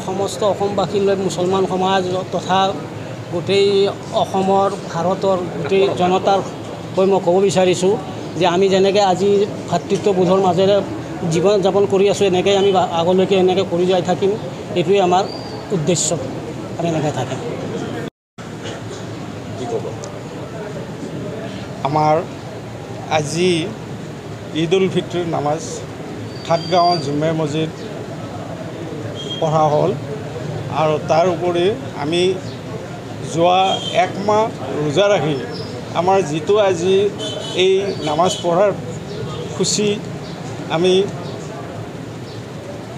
সমস্ত অসমবাসীলৈ মুছলমান সমাজ তথা গোটেই অসমৰ ভাৰতৰ গোটেই জনতাৰ হৈ মই ক'ব বিচাৰিছোঁ যে আমি যেনেকৈ আজি ভাতৃত্ববোধৰ মাজেৰে জীৱন যাপন কৰি আছোঁ এনেকৈ আমি আগলৈকে এনেকৈ কৰি যাই থাকিম এইটোৱে আমাৰ উদ্দেশ্য আৰু এনেকৈ থাকিম কি ক'ব আমাৰ আজি ঈদ উল ফিত্ৰৰ নামাজ ঠাটগাঁও জুমে মছজিদ পঢ়া হ'ল আৰু তাৰ উপৰি আমি যোৱা এক মাহ ৰোজা ৰাখি আমাৰ যিটো আজি এই নামাজ পঢ়াৰ খুচি আমি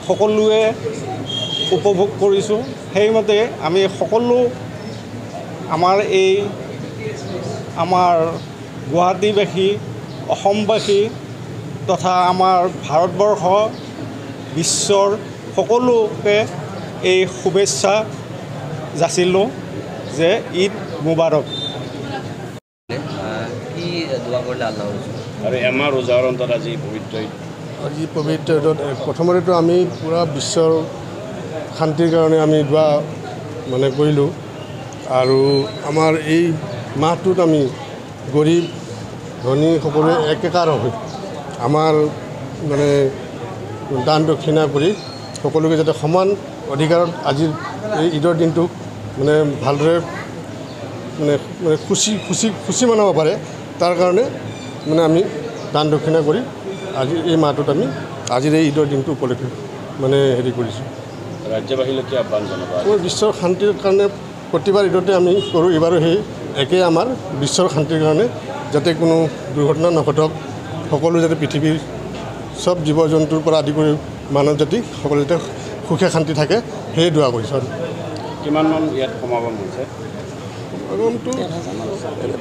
সকলোৱে উপভোগ কৰিছোঁ সেইমতে আমি সকলো আমাৰ গুৱাহাটীবাসী অসমবাসী তথা আমাৰ ভাৰতবৰ্ষ বিশ্বৰ সকলোকে এই শুভেচ্ছা যাচিলোঁ যে ঈদ মুবাৰক কি দোয়া কৰিলে আল্লাহ আৰু এমাহ ৰোজাৰ অন্তত আজি পবিত্ৰ ঈদ আজি পবিত্ৰ ঈদত প্ৰথমতেতো আমি পূৰা বিশ্বৰ শান্তিৰ কাৰণে আমি দোৱা মানে কৰিলোঁ আৰু আমাৰ এই মাহটোত আমি গৰীব ধনী সকলোৱে একেকাৰ হৈ আমাৰ মানে দান দক্ষিণা কৰি সকলোকে যাতে সমান অধিকাৰত আজিৰ এই ঈদৰ দিনটোক মানে ভালদৰে মানে খুচি মনাব পাৰে তাৰ কাৰণে মানে আমি দান দক্ষিণা কৰি আজি এই মাহটোত আমি আজিৰ এই ঈদৰ দিনটো উপলক্ষে মানে হেৰি কৰিছোঁ ৰাজ্যবাসীলৈ কি আহ্বান জনাব বিশ্বৰ শান্তিৰ কাৰণে প্ৰতিবাৰ ঈদতে আমি কৰোঁ এইবাৰো সেই একেই আমাৰ বিশ্বৰ শান্তিৰ কাৰণে যাতে কোনো দুৰ্ঘটনা নঘটক সকলো যাতে পৃথিৱীৰ চব জীৱ জন্তুৰ পৰা আদি কৰি মানৱ জাতি সকলো যাতে সুখে শান্তি থাকে সেয়ে দোৱা কৰিছোঁ আৰু কিমানমান ইয়াত সমাগম হৈছে সমাগমটো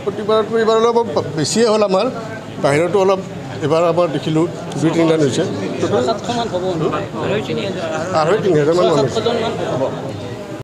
প্ৰতিবাৰতো এইবাৰ অলপ বেছিয়ে হ'ল আমাৰ বাহিৰতো অলপ এবাৰ আমাৰ দেখিলোঁ 2-3 হৈছে 700মান হ'ব 2,500 মান মানুহ